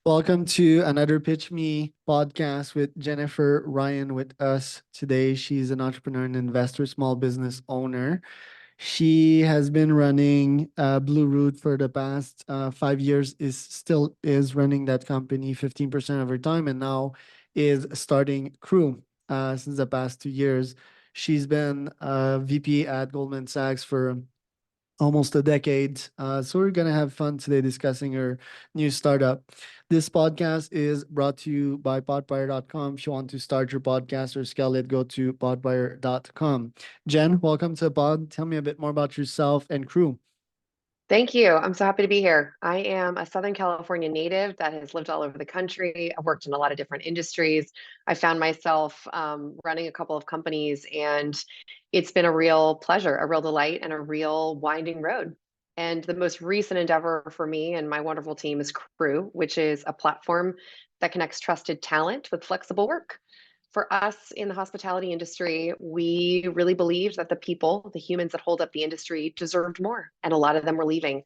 Welcome to another Pitch Me podcast with Jennifer Ryan with us today. She's an entrepreneur and investor, small business owner. She has been running Blue Root for the past 5 years, is running that company 15% of her time, and now is starting Crew since the past 2 years. She's been VP at Goldman Sachs for almost a decade. So we're gonna have fun today discussing her new startup. This podcast is brought to you by podbuyer.com. If you want to start your podcast or scale it, go to podbuyer.com. Jen, welcome to the pod. Tell me a bit more about yourself and crew. Thank you. I'm so happy to be here. I am a Southern California native that has lived all over the country. I've worked in a lot of different industries. I found myself running a couple of companies, and it's been a real pleasure, a real delight, and a real winding road. And the most recent endeavor for me and my wonderful team is Crew, which is a platform that connects trusted talent with flexible work. For us in the hospitality industry, we really believed that the people, the humans that hold up the industry, deserved more. And a lot of them were leaving.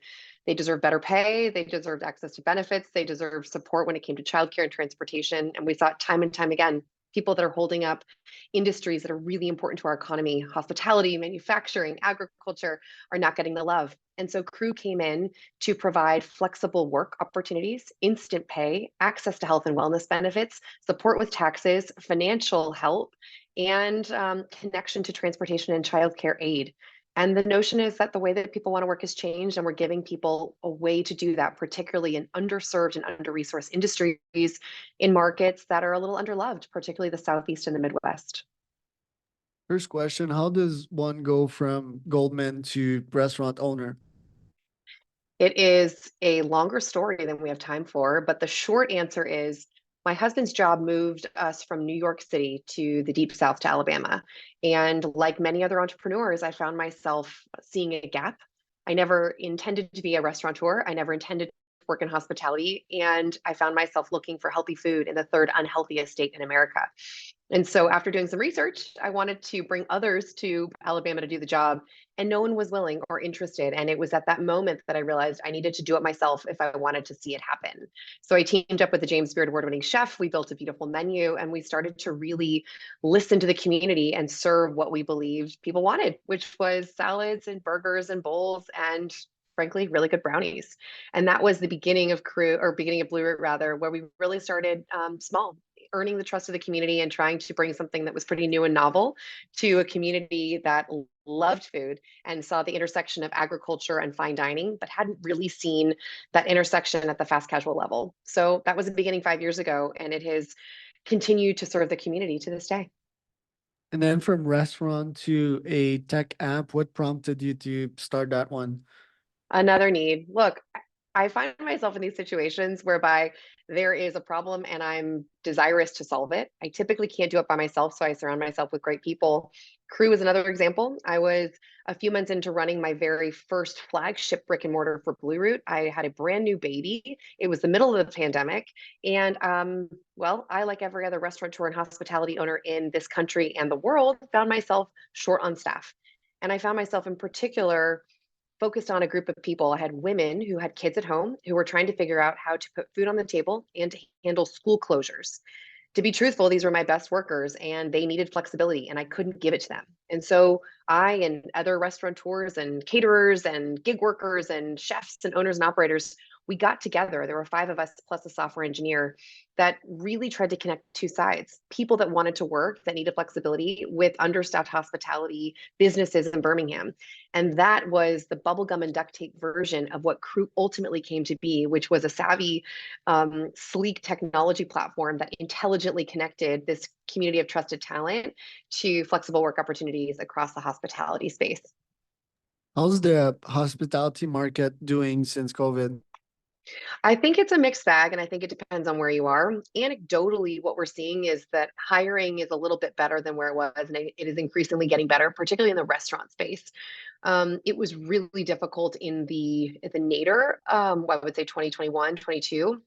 They deserve better pay. They deserved access to benefits. They deserved support when it came to childcare and transportation. And we saw it time and time again. People that are holding up industries that are really important to our economy, hospitality, manufacturing, agriculture, are not getting the love. And so Crew came in to provide flexible work opportunities, instant pay, access to health and wellness benefits, support with taxes, financial help, and connection to transportation and childcare aid. And the notion is that the way that people want to work has changed, and we're giving people a way to do that, particularly in underserved and under-resourced industries in markets that are a little underloved, particularly the Southeast and the Midwest. First question, how does one go from Goldman to restaurant owner? It is a longer story than we have time for, but the short answer is my husband's job moved us from New York City to the deep South to Alabama. And like many other entrepreneurs, I found myself seeing a gap. I never intended to be a restaurateur. I never intended to work in hospitality. And I found myself looking for healthy food in the third unhealthiest state in America. And so after doing some research, I wanted to bring others to Alabama to do the job, and no one was willing or interested. And it was at that moment that I realized I needed to do it myself if I wanted to see it happen. So I teamed up with the James Beard Award-winning chef. We built a beautiful menu, and we started to really listen to the community and serve what we believed people wanted, which was salads and burgers and bowls and frankly, really good brownies. And that was the beginning of Crew, or beginning of Blue Root rather, where we really started small, earning the trust of the community and trying to bring something that was pretty new and novel to a community that loved food and saw the intersection of agriculture and fine dining, but hadn't really seen that intersection at the fast casual level. So that was the beginning 5 years ago, and it has continued to serve the community to this day. And then from restaurant to a tech app, what prompted you to start that one? Another need. Look, I find myself in these situations whereby there is a problem and I'm desirous to solve it. I typically can't do it by myself, so I surround myself with great people. Crew is another example. I was a few months into running my very first flagship brick and mortar for Blue Root. I had a brand new baby. It was the middle of the pandemic. And well, I, like every other restaurateur and hospitality owner in this country and the world, found myself short on staff. And I found myself in particular focused on a group of people. I had women who had kids at home who were trying to figure out how to put food on the table and to handle school closures. To be truthful, these were my best workers and they needed flexibility and I couldn't give it to them. And so I and other restaurateurs and caterers and gig workers and chefs and owners and operators, we got together. There were five of us plus a software engineer that really tried to connect two sides, people that wanted to work, that needed flexibility, with understaffed hospitality businesses in Birmingham. And that was the bubblegum and duct tape version of what Crew ultimately came to be, which was a savvy, sleek technology platform that intelligently connected this community of trusted talent to flexible work opportunities across the hospitality space. How's the hospitality market doing since COVID? I think it's a mixed bag, and I think it depends on where you are. Anecdotally, what we're seeing is that hiring is a little bit better than where it was, and it is increasingly getting better, particularly in the restaurant space. It was really difficult in the nadir, I would say 2021, 22,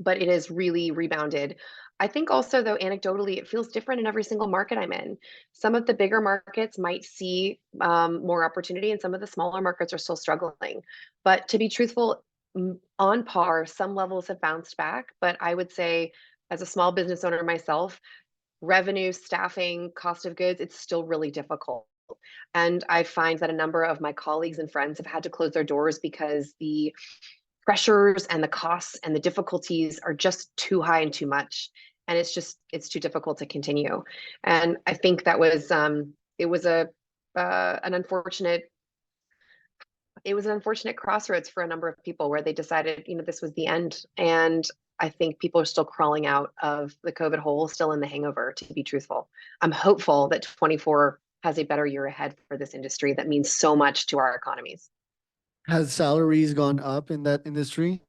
but it has really rebounded. I think also, though, anecdotally, it feels different in every single market I'm in. Some of the bigger markets might see more opportunity, and some of the smaller markets are still struggling. But to be truthful, on par. Some levels have bounced back, but I would say, as a small business owner myself, revenue, staffing, cost of goods, it's still really difficult. And I find that a number of my colleagues and friends have had to close their doors because the pressures and the costs and the difficulties are just too high and too much. And it's too difficult to continue. And I think that was it was a an unfortunate it was an unfortunate crossroads for a number of people where they decided, this was the end. And I think people are still crawling out of the COVID hole, still in the hangover, to be truthful. I'm hopeful that 24 has a better year ahead for this industry that means so much to our economies. Has salaries gone up in that industry?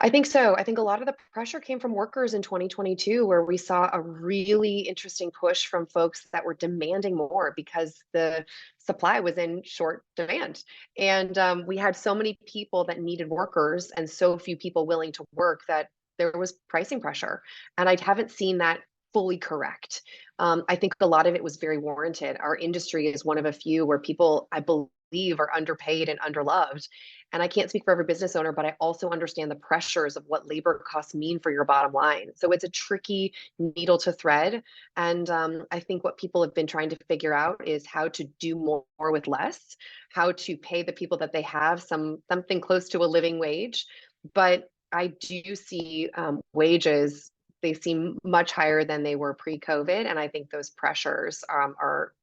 I think so. I think a lot of the pressure came from workers in 2022, where we saw a really interesting push from folks that were demanding more because the supply was in short demand. And we had so many people that needed workers and so few people willing to work that there was pricing pressure. And I haven't seen that fully correct. I think a lot of it was very warranted. Our industry is one of a few where people, I believe, are underpaid and underloved. And I can't speak for every business owner, but I also understand the pressures of what labor costs mean for your bottom line. So it's a tricky needle to thread. And I think what people have been trying to figure out is how to do more with less, how to pay the people that they have something close to a living wage. But I do see wages. They seem much higher than they were pre-COVID, and I think those pressures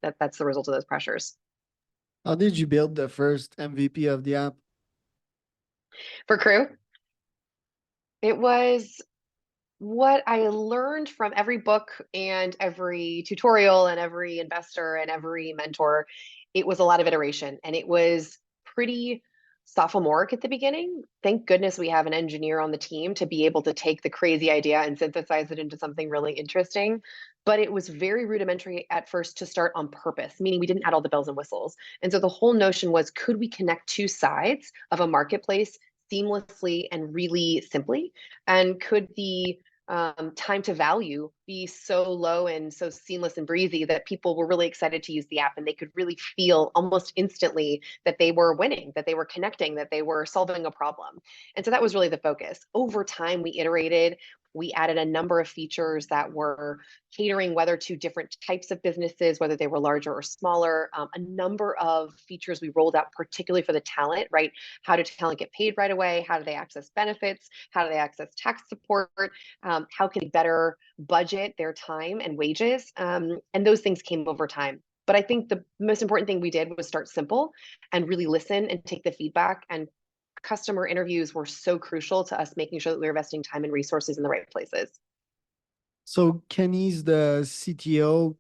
that's the result of those pressures. How did you build the first MVP of the app? For Crew, it was what I learned from every book and every tutorial and every investor and every mentor. It was a lot of iteration, and it was pretty sophomoric at the beginning. Thank goodness we have an engineer on the team to be able to take the crazy idea and synthesize it into something really interesting. But it was very rudimentary at first to start on purpose, meaning we didn't add all the bells and whistles. And so the whole notion was, could we connect two sides of a marketplace seamlessly and really simply? And could the time to value be so low and so seamless and breezy that people were really excited to use the app, and they could really feel almost instantly that they were winning, that they were connecting, that they were solving a problem. And so that was really the focus. Over time, we iterated. We added a number of features that were catering whether to different types of businesses, whether they were larger or smaller. A number of features we rolled out, particularly for the talent, right? How do talent get paid right away? How do they access benefits? How do they access tax support? How can they better budget their time and wages? And those things came over time. But I think the most important thing we did was start simple and really listen and take the feedback. And customer interviews were so crucial to us making sure that we were investing time and resources in the right places. So Kenny's the CTO,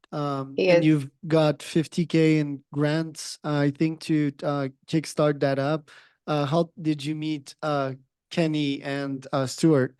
He and is. you've got 50K in grants, I think, to kickstart that up. How did you meet Kenny and Stuart?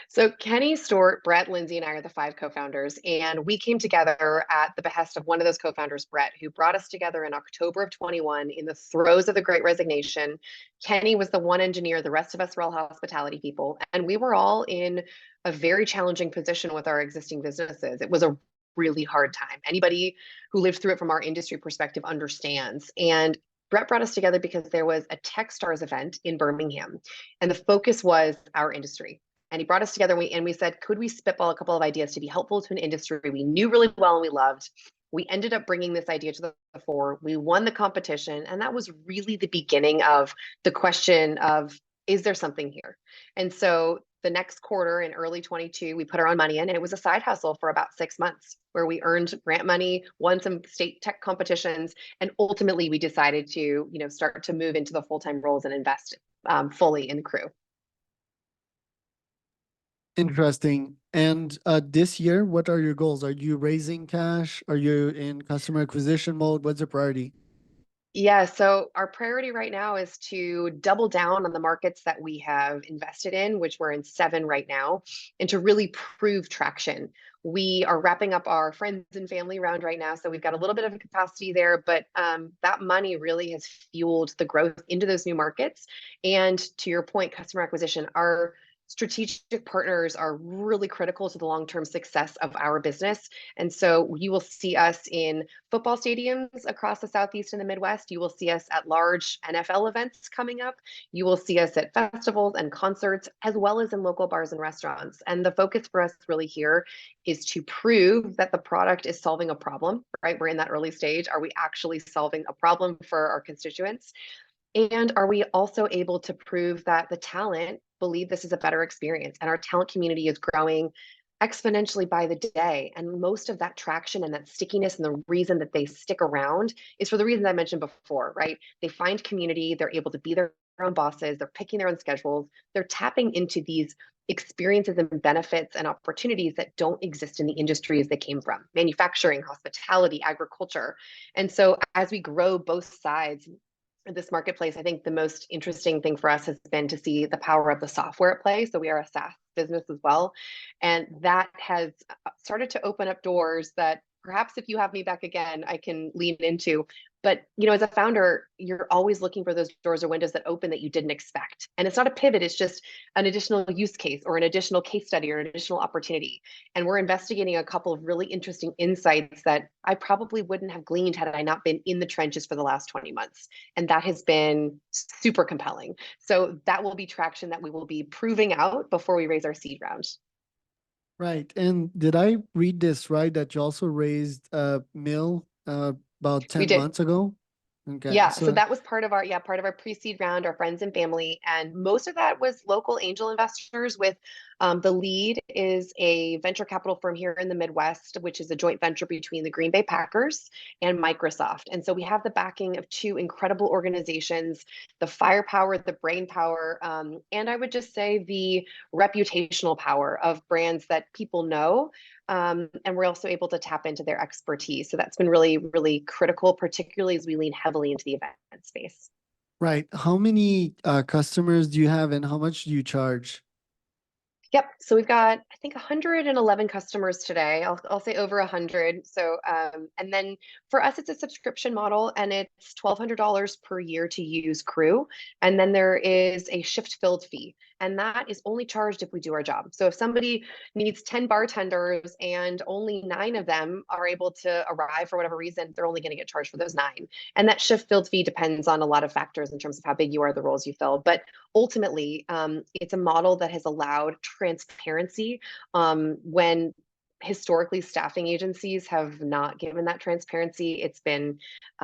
So Kenny, Stewart, Brett, Lindsay, and I are the five co-founders, and we came together at the behest of one of those co-founders, Brett, who brought us together in October of 21 in the throes of the Great Resignation. Kenny was the one engineer; the rest of us were all hospitality people, and we were all in a very challenging position with our existing businesses. It was a really hard time. Anybody who lived through it from our industry perspective understands. And Brett brought us together because there was a Techstars event in Birmingham, and the focus was our industry. And he brought us together, and we said, could we spitball a couple of ideas to be helpful to an industry we knew really well and we loved? We ended up bringing this idea to the fore. We won the competition, and that was really the beginning of the question of, is there something here? And so the next quarter in early 22, we put our own money in, and it was a side hustle for about 6 months where we earned grant money, won some state tech competitions, and ultimately we decided to, start to move into the full-time roles and invest fully in Crew. Interesting. And this year, what are your goals? Are you raising cash? Are you in customer acquisition mode? What's the priority? Yeah, so our priority right now is to double down on the markets that we have invested in, which we're in 7 right now, and to really prove traction. We are wrapping up our friends and family round right now, so we've got a little bit of a capacity there, but that money really has fueled the growth into those new markets. And to your point, customer acquisition, our strategic partners are really critical to the long-term success of our business. And so you will see us in football stadiums across the Southeast and the Midwest. You will see us at large NFL events coming up. You will see us at festivals and concerts, as well as in local bars and restaurants. And the focus for us really here is to prove that the product is solving a problem, right? We're in that early stage. Are we actually solving a problem for our constituents? And are we also able to prove that the talent believe this is a better experience? And our talent community is growing exponentially by the day. And most of that traction and that stickiness and the reason that they stick around is for the reasons I mentioned before, right? They find community, they're able to be their own bosses, they're picking their own schedules, they're tapping into these experiences and benefits and opportunities that don't exist in the industries they came from: manufacturing, hospitality, agriculture. And so as we grow both sides, this marketplace, I think the most interesting thing for us has been to see the power of the software at play. So we are a SaaS business as well. And that has started to open up doors that perhaps if you have me back again, I can lean into. But as a founder, you're always looking for those doors or windows that open that you didn't expect. And it's not a pivot, it's just an additional use case or an additional case study or an additional opportunity. And we're investigating a couple of really interesting insights that I probably wouldn't have gleaned had I not been in the trenches for the last 20 months. And that has been super compelling. So that will be traction that we will be proving out before we raise our seed round. Right. And did I read this right that you also raised a mill about We 10 did. months ago? Okay. Yeah, so So that was part of our pre-seed round, our friends and family, and most of that was local angel investors. With the lead is a venture capital firm here in the Midwest, which is a joint venture between the Green Bay Packers and Microsoft. And so we have the backing of two incredible organizations, the firepower, the brain power, and I would just say the reputational power of brands that people know, and we're also able to tap into their expertise. So that's been really, really critical, particularly as we lean heavily into the event space. right. How many customers do you have and how much do you charge? Yep. So we've got, I think, 111 customers today. I'll say over 100. So, and then for us, it's a subscription model, and it's $1,200 per year to use Crew. And then there is a shift filled fee, and that is only charged if we do our job. So if somebody needs 10 bartenders and only 9 of them are able to arrive for whatever reason, they're only going to get charged for those 9. And that shift filled fee depends on a lot of factors in terms of how big you are, the roles you fill. But ultimately, it's a model that has allowed transparency when historically staffing agencies have not given that transparency. It's been,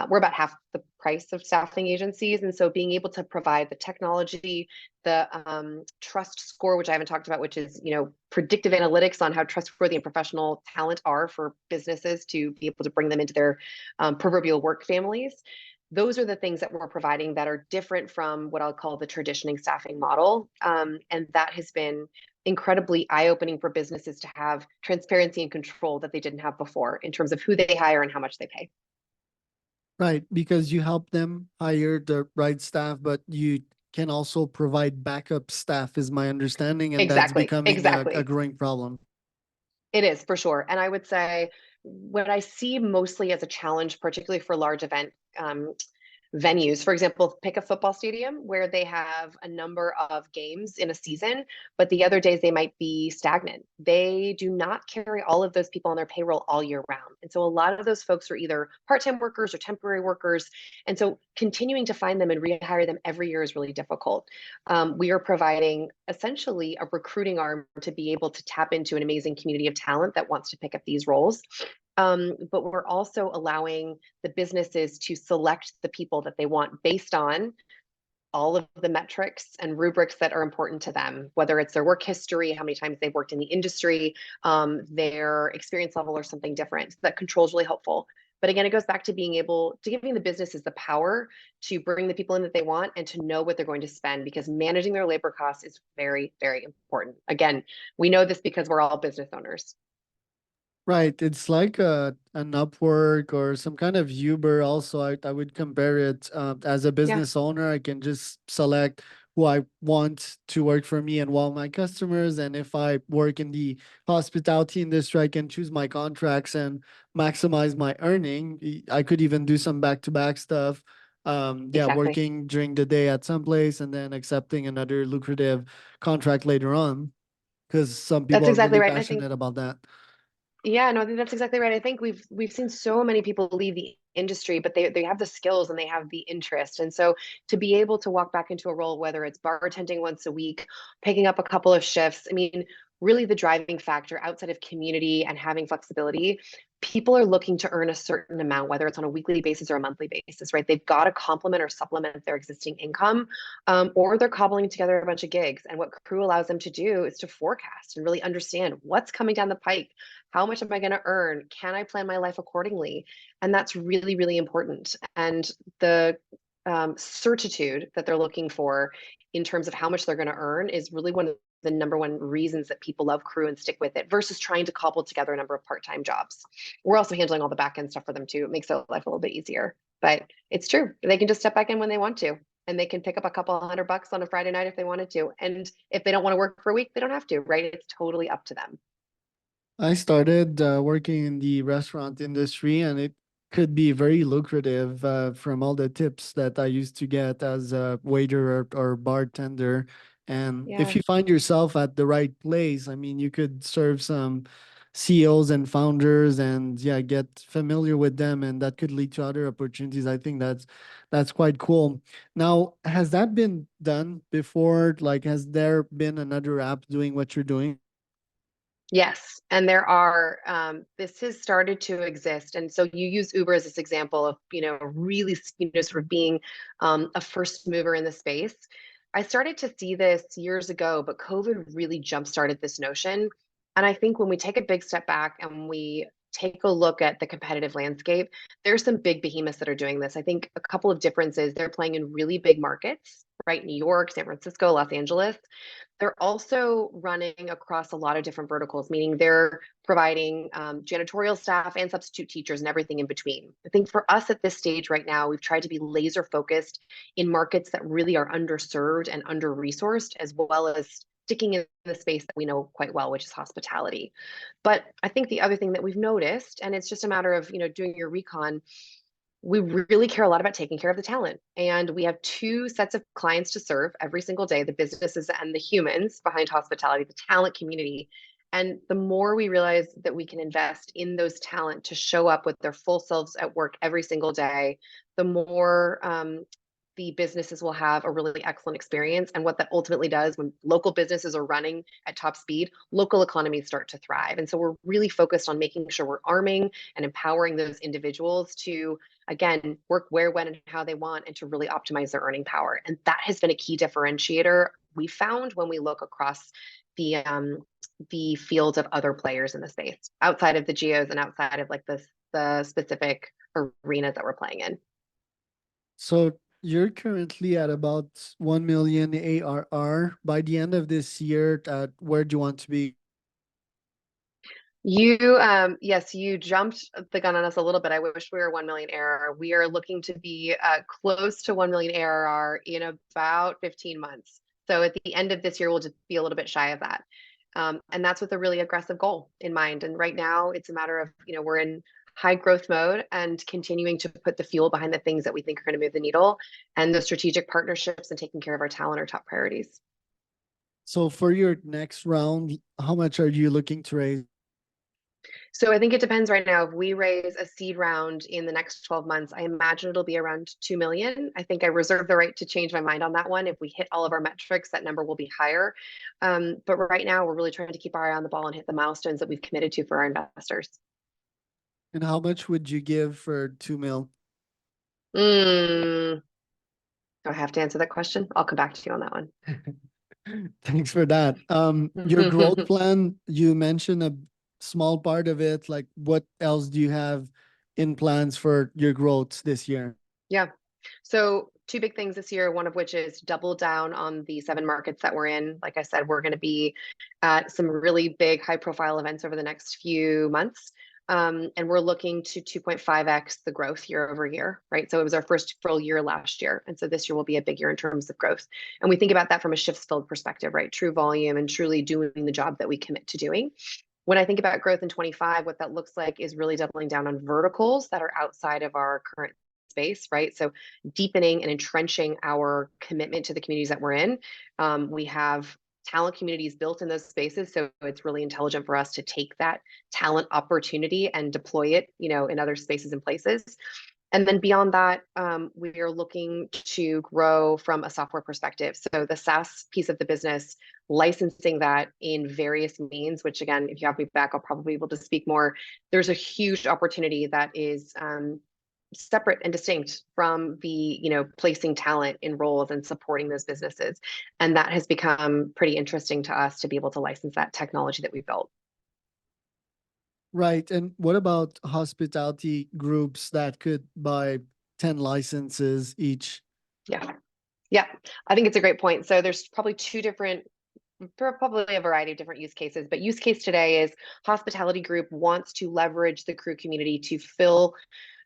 we're about half the price of staffing agencies. And so being able to provide the technology, the trust score, which I haven't talked about, which is, predictive analytics on how trustworthy and professional talent are for businesses to be able to bring them into their proverbial work families. Those are the things that we're providing that are different from what I'll call the traditioning staffing model. And that has been incredibly eye-opening for businesses to have transparency and control that they didn't have before in terms of who they hire and how much they pay. Right. Because you help them hire the right staff, but you can also provide backup staff, is my understanding. And that's Exactly, becoming a exactly. growing problem. It is for sure. And I would say what I see mostly as a challenge, particularly for large event venues. For example, pick a football stadium where they have a number of games in a season, but the other days they might be stagnant. They do not carry all of those people on their payroll all year round. And so a lot of those folks are either part-time workers or temporary workers. And so continuing to find them and rehire them every year is really difficult. We are providing essentially a recruiting arm to be able to tap into an amazing community of talent that wants to pick up these roles. But we're also allowing the businesses to select the people that they want based on all of the metrics and rubrics that are important to them, whether it's their work history, how many times they've worked in the industry, their experience level, or something different. So that control is really helpful. But again, it goes back to being able to giving the businesses the power to bring the people in that they want and to know what they're going to spend, because managing their labor costs is very, very important. Again, we know this because we're all business owners. Right. It's like an Upwork or some kind of Uber also. I would compare it as a Yeah. business owner. I can just select who I want to work for me and all my customers. And if I work in the hospitality industry, I can choose my contracts and maximize my earning. I could even do some back-to-back stuff. Yeah, Exactly. working during the day at some place and then accepting another lucrative contract later on, because some people That's are exactly really right. And I think passionate about that. yeah, no, I think that's exactly right. I think we've seen so many people leave the industry, but they have the skills and they have the interest. And so to be able to walk back into a role, whether it's bartending once a week, picking up a couple of shifts, I mean, really the driving factor outside of community and having flexibility, people are looking to earn a certain amount, whether it's on a weekly basis or a monthly basis, right? They've got to complement or supplement their existing income, or they're cobbling together a bunch of gigs. And what Crew allows them to do is to forecast and really understand what's coming down the pike. How much am I going to earn? Can I plan my life accordingly? And that's really, really important. And the certitude that they're looking for in terms of how much they're going to earn is really one of the number one reasons that people love Crew and stick with it versus trying to cobble together a number of part-time jobs. We're also handling all the back end stuff for them too. It makes their life a little bit easier. But it's true. They can just step back in when they want to. And they can pick up a couple $100 on a Friday night if they wanted to. And if they don't want to work for a week, they don't have to, right? It's totally up to them. I started working in the restaurant industry, and it could be very lucrative from all the tips that I used to get as a waiter or bartender. And if Yeah. you find yourself at the right place, I mean, you could serve some CEOs and founders, and yeah, get familiar with them, and that could lead to other opportunities. I think that's quite cool. Now, has that been done before? Like, has there been another app doing what you're doing? Yes, and there are, this has started to exist. And so you use Uber as this example of, really, sort of being a first mover in the space. I started to see this years ago, but COVID really jump-started this notion. And I think when we take a big step back and we take a look at the competitive landscape, there's some big behemoths that are doing this. I think a couple of differences, they're playing in really big markets, right? New York, San Francisco, Los Angeles. They're also running across a lot of different verticals, meaning they're providing janitorial staff and substitute teachers and everything in between. I think for us at this stage right now, we've tried to be laser focused in markets that really are underserved and under resourced, as well as sticking in the space that we know quite well, which is hospitality. But I think the other thing that we've noticed, and it's just a matter of doing your recon, we really care a lot about taking care of the talent. And we have two sets of clients to serve every single day, the businesses and the humans behind hospitality, the talent community. And the more we realize that we can invest in those talent to show up with their full selves at work every single day, the more the businesses will have a really excellent experience. And what that ultimately does when local businesses are running at top speed, local economies start to thrive. And so we're really focused on making sure we're arming and empowering those individuals to, again, work where, when, and how they want and to really optimize their earning power. And that has been a key differentiator we found when we look across the field of other players in the space outside of the geos and outside of like the specific arenas that we're playing in. So you're currently at about 1 million ARR. By the end of this year, where do you want to be? Yes, you jumped the gun on us a little bit. I wish we were 1 million ARR. We are looking to be close to 1 million ARR in about 15 months. So at the end of this year, we'll just be a little bit shy of that. And that's with a really aggressive goal in mind. And right now, it's a matter of, we're in high growth mode and continuing to put the fuel behind the things that we think are going to move the needle. And the strategic partnerships and taking care of our talent are top priorities. So for your next round, how much are you looking to raise? So I think it depends right now. If we raise a seed round in the next 12 months, I imagine it'll be around 2 million. I think I reserve the right to change my mind on that one. If we hit all of our metrics, that number will be higher. But right now, we're really trying to keep our eye on the ball and hit the milestones that we've committed to for our investors. And how much would you give for 2 mil? Mm, do I have to answer that question? I'll come back to you on that one. Thanks for that. Your growth plan, you mentioned a small part of it. Like, what else do you have in plans for your growth this year? Yeah. So two big things this year, one of which is double down on the 7 markets that we're in. Like I said, we're going to be at some really big high profile events over the next few months. And we're looking to 2.5x the growth year over year, right? So it was our first full year last year. And so this year will be a big year in terms of growth. And we think about that from a shifts filled perspective, right? True volume and truly doing the job that we commit to doing. When I think about growth in 25, what that looks like is really doubling down on verticals that are outside of our current space, right? So deepening and entrenching our commitment to the communities that we're in. We have talent communities built in those spaces, so it's really intelligent for us to take that talent opportunity and deploy it, in other spaces and places. And then beyond that, we are looking to grow from a software perspective. So the SaaS piece of the business, licensing that in various means, which again, if you have me back, I'll probably be able to speak more. There's a huge opportunity that is separate and distinct from the, placing talent in roles and supporting those businesses. And that has become pretty interesting to us to be able to license that technology that we built. Right. And what about hospitality groups that could buy 10 licenses each? Yeah. Yeah. I think it's a great point. So there's probably probably a variety of different use cases, but use case today is hospitality group wants to leverage the Croux community to fill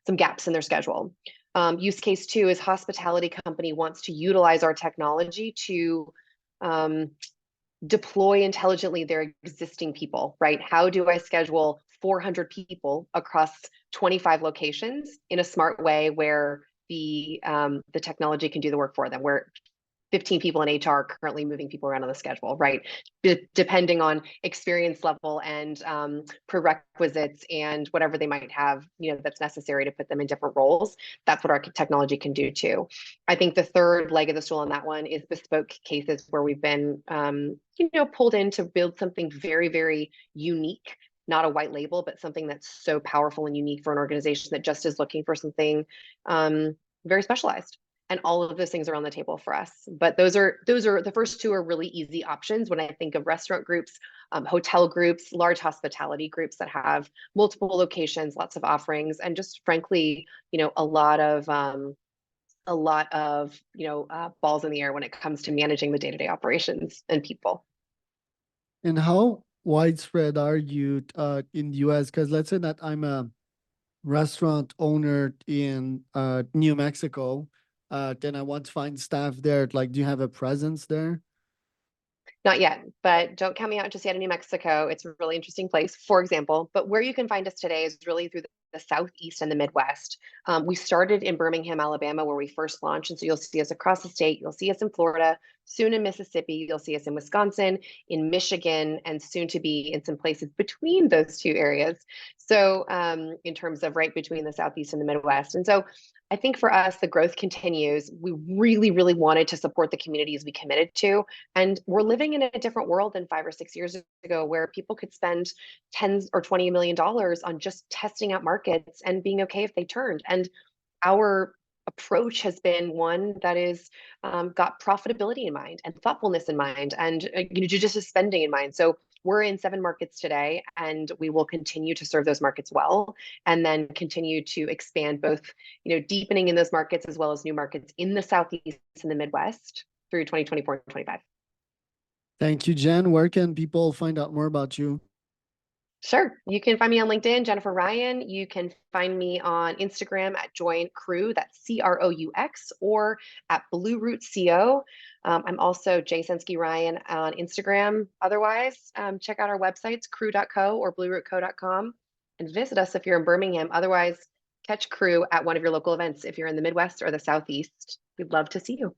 some gaps in their schedule. Use case two is hospitality company wants to utilize our technology to deploy intelligently their existing people, right? How do I schedule 400 people across 25 locations in a smart way where the technology can do the work for them, where 15 people in HR currently moving people around on the schedule, right? Depending on experience level and prerequisites and whatever they might have, that's necessary to put them in different roles. That's what our technology can do too. I think the third leg of the stool on that one is bespoke cases where we've been, pulled in to build something very, very unique, not a white label, but something that's so powerful and unique for an organization that just is looking for something very specialized. And all of those things are on the table for us. But those are the first two are really easy options when I think of restaurant groups, hotel groups, large hospitality groups that have multiple locations, lots of offerings, and just frankly, a lot of balls in the air when it comes to managing the day-to-day operations and people. And how widespread are you in the US? Because let's say that I'm a restaurant owner in New Mexico, then I want to find staff there. Like, do you have a presence there? Not yet, but don't count me out just yet in New Mexico. It's a really interesting place, for example. But where you can find us today is really through the Southeast and the Midwest. We started in Birmingham, Alabama, where we first launched. And so you'll see us across the state. You'll see us in Florida, soon in Mississippi. You'll see us in Wisconsin, in Michigan, and soon to be in some places between those two areas. So in terms of right between the Southeast and the Midwest. And so I think for us, the growth continues. We really, really wanted to support the communities we committed to. And we're living in a different world than 5 or 6 years ago, where people could spend tens or $20 million on just testing out markets and being okay if they turned. And our approach has been one that is got profitability in mind and thoughtfulness in mind and judicious spending in mind. So we're in 7 markets today, and we will continue to serve those markets well, and then continue to expand both, deepening in those markets as well as new markets in the Southeast and the Midwest through 2024 and 25. Thank you, Jen. Where can people find out more about you? Sure. You can find me on LinkedIn, Jennifer Ryan. You can find me on Instagram at Join Croux, that's CROUX, or at Blue Root CO. I'm also Jasensky Ryan on Instagram. Otherwise, check out our websites, crew.co or bluerootco.com, and visit us if you're in Birmingham. Otherwise, catch Croux at one of your local events if you're in the Midwest or the Southeast. We'd love to see you.